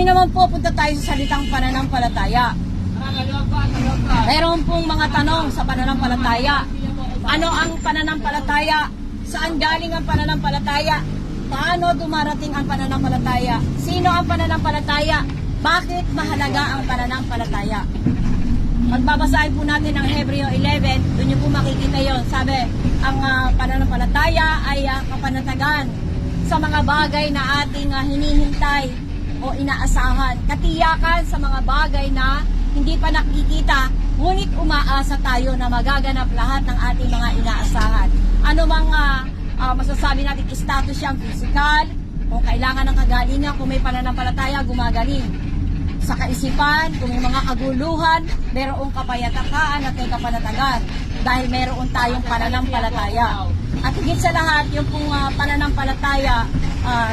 Ngayon naman po, punta tayo sa salitang pananampalataya. Mayroon pong mga tanong sa pananampalataya. Ano ang pananampalataya? Saan galing ang pananampalataya? Paano dumarating ang pananampalataya? Sino ang pananampalataya? Bakit mahalaga ang pananampalataya? Magbabasahin po natin ang Hebreo 11, doon nyo po makikita yon. Sabi, ang pananampalataya ay kapanatagan sa mga bagay na ating hinihintay o inaasahan. Katiyakan sa mga bagay na hindi pa nakikita, ngunit umaasa tayo na magaganap lahat ng ating mga inaasahan. Ano mang masasabi natin, status siyang physical, kung kailangan ng kagalingan, kung may pananampalataya, gumagaling. Sa kaisipan, kung may mga kaguluhan, mayroong kapayatakaan at may kapanatagan dahil mayroon tayong pananampalataya. At higit sa lahat, yung pong pananampalataya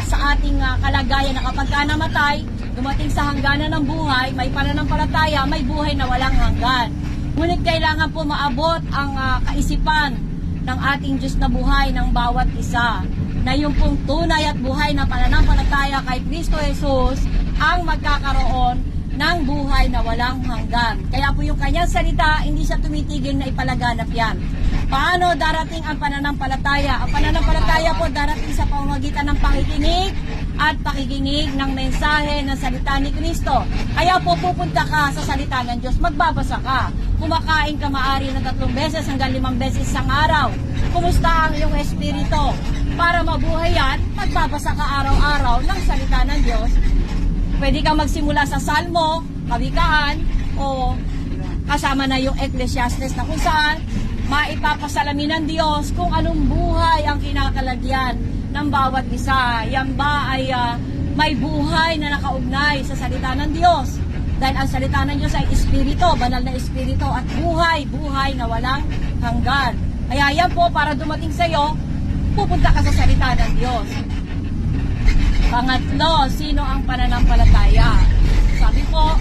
sa ating kalagayan na kapag ka namatay, dumating sa hangganan ng buhay, may pananampalataya, may buhay na walang hanggan. Ngunit kailangan po maabot ang kaisipan ng ating Diyos na buhay ng bawat isa, na yung pong tunay at buhay na pananampalataya kay Kristo Jesus ang magkakaroon ng buhay na walang hanggan. Kaya po yung kanyang salita, hindi siya tumitigil na ipalaganap yan. Paano darating ang pananampalataya? Ang pananampalataya po darating sa pamamagitan ng pakikinig at pakikinig ng mensahe ng salita ni Kristo. Kaya po pupunta ka sa salita ng Diyos, magbabasa ka. Kumakain ka maari ng 3 beses hanggang 5 beses sa araw. Kumusta ang iyong espiritu? Para mabuhay yan, magbabasa ka araw-araw ng salita ng Diyos. Pwede kang magsimula sa Salmo, Kawikaan, o kasama na yung Ecclesiastes na kung saan maipapasalamin ng Diyos kung anong buhay ang kinakalagyan ng bawat isa. Yan ba ay may buhay na nakaugnay sa salita ng Diyos? Dahil ang salita ng Diyos ay espiritu, banal na espiritu, at buhay, buhay na walang hanggan. Kaya yan po, para dumating sa iyo, pupunta ka sa salita ng Diyos. Pangatlo, sino ang pananampalataya? Sabi po,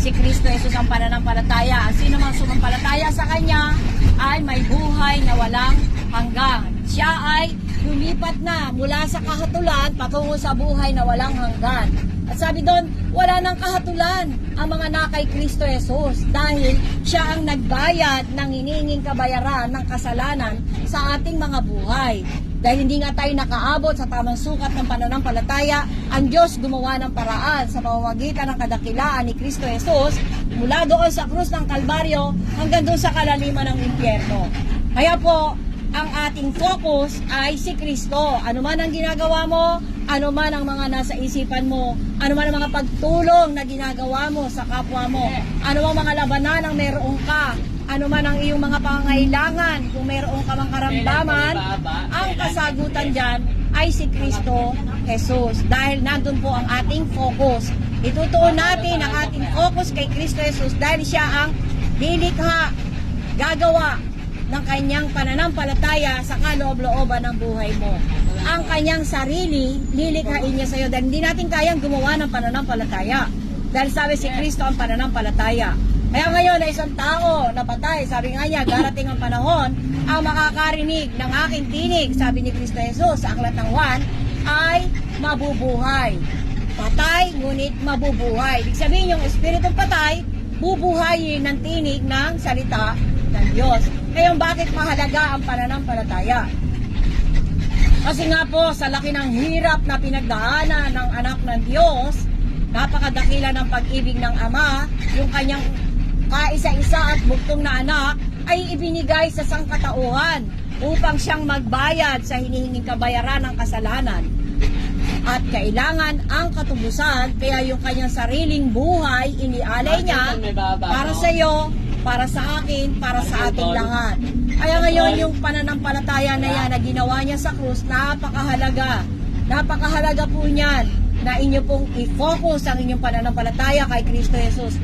si Kristo Jesus ang pananampalataya. Sino mang sumampalataya sa Kanya ay may buhay na walang hanggan. Siya ay lumipat na mula sa kahatulan patungo sa buhay na walang hanggan. At sabi doon, wala nang kahatulan ang mga nakay Kristo Jesus dahil siya ang nagbayad ng hinihinging kabayaran ng kasalanan sa ating mga buhay. Dahil hindi nga tayo nakaabot sa tamang sukat ng pananampalataya, ang Diyos gumawa ng paraan sa pamamagitan ng kadakilaan ni Kristo Jesus mula doon sa krus ng Kalbaryo hanggang doon sa kalaliman ng impyerno. Kaya po, ang ating focus ay si Kristo. Ano man ang ginagawa mo, ano man ang mga nasa isipan mo, ano man ang mga pagtulong na ginagawa mo sa kapwa mo, ano ang mga labanan ang meron ka, ano man ang iyong mga pangangailangan, kung mayroon ka mang karamdaman, ang kasagutan dyan ay si Kristo Jesus. Dahil nandun po ang ating focus. Itutuon natin ang ating focus kay Kristo Jesus dahil siya ang lilikha, gagawa ng kanyang pananampalataya sa kaloob-looban ng buhay mo. Ang kanyang sarili, lilikhain niya sa iyo dahil hindi natin kayang gumawa ng pananampalataya. Dahil sabi si Kristo ang pananampalataya. Kaya ngayon na isang tao na patay, sabi nga niya, darating ang panahon, ang makakarinig ng aking tinig, sabi ni Kristo Jesus sa Aklat ng Juan, ay mabubuhay. Patay, ngunit mabubuhay. Ibig sabihin yung espiritong patay, bubuhayin ng tinig ng salita ng Diyos. Ngayon, bakit mahalaga ang pananampalataya? Kasi nga po, sa laki ng hirap na pinagdaanan ng anak ng Diyos, napakadakila ng pag-ibig ng Ama, yung kanyang kaisa-isa at bugtong na anak ay ibinigay sa sangkatauhan upang siyang magbayad sa hinihinging kabayaran ng kasalanan. At kailangan ang katubusan, kaya yung kanyang sariling buhay inialay niya para sa iyo, para sa akin, para sa ating lahat. Kaya ngayon yung pananampalataya na yan na ginawa niya sa krus, napakahalaga. Napakahalaga po niyan na inyo pong i-focus ang inyong pananampalataya kay Kristo Jesus.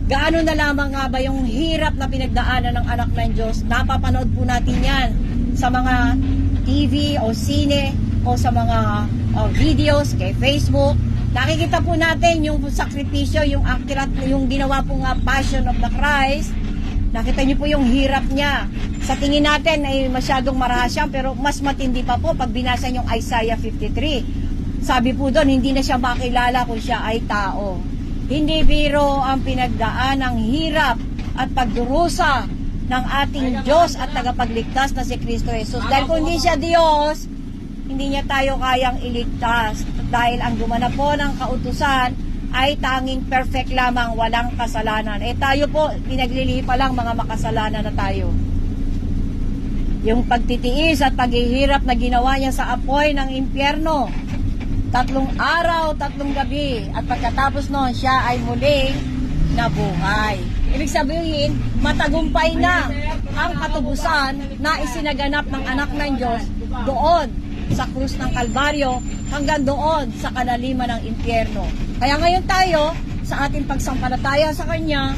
Gaano na lamang nga ba yung hirap na pinagdaanan ng anak ng Diyos? Napapanood po natin yan sa mga TV o sine o sa mga videos kay Facebook. Nakikita po natin yung sakripisyo, yung akirat, yung ginawa po nga Passion of the Christ. Nakita niyo po yung hirap niya. Sa tingin natin ay masyadong marahasya, pero mas matindi pa po pag binasa yung Isaiah 53. Sabi po doon, hindi na siya makilala kung siya ay tao. Hindi biro ang pinagdaan ng hirap at pagdurusa ng ating Diyos at tagapagligtas na si Kristo Jesus. Dahil kung hindi siya Diyos, hindi niya tayo kayang iligtas. Dahil ang gumanap po ng kautusan ay tanging perfect lamang, walang kasalanan. Tayo po, pinaglilihi pa lang mga makasalanan na tayo. Yung pagtitiis at paghihirap na ginawa niya sa apoy ng impyerno, 3 araw, 3 gabi, at pagkatapos noon, siya ay muling nabuhay. Ibig sabihin, matagumpay na ang katubusan na isinaganap ng anak ng Diyos doon sa krus ng Kalbaryo hanggang doon sa kanaliman ng impyerno. Kaya ngayon tayo, sa ating pagsampalataya sa Kanya,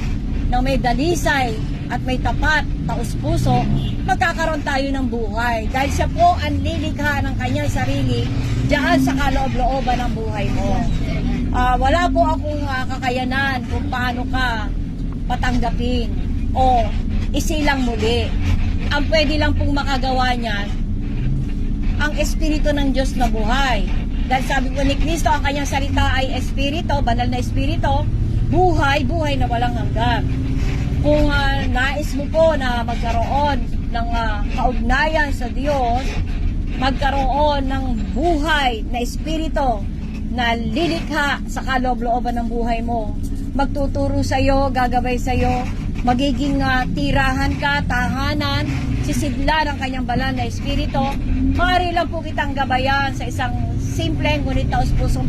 na may dalisay at may tapat, taus-puso, magkakaroon tayo ng buhay. Dahil siya po ang lilikha ng kanyang sarili diyan sa kaloob-looban ng buhay mo. Wala po akong kakayanan kung paano ka patanggapin o isilang muli. Ang pwede lang pong makagawa niyan, ang Espiritu ng Diyos na buhay. Dahil sabi po ni Kristo, ang kanyang salita ay Espiritu, banal na Espiritu, buhay, buhay na walang hanggan. Kung nais mo po na magkaroon ng kaugnayan sa Diyos, magkaroon ng buhay na Espiritu na lilikha sa kaloob-looban ng buhay mo, magtuturo sa iyo, gagabay sa iyo, magiging tirahan ka, tahanan, sisidla ng kanyang banal na Espiritu. Maaari lang po kitang gabayan sa isang simpleng ngunit taus-pusong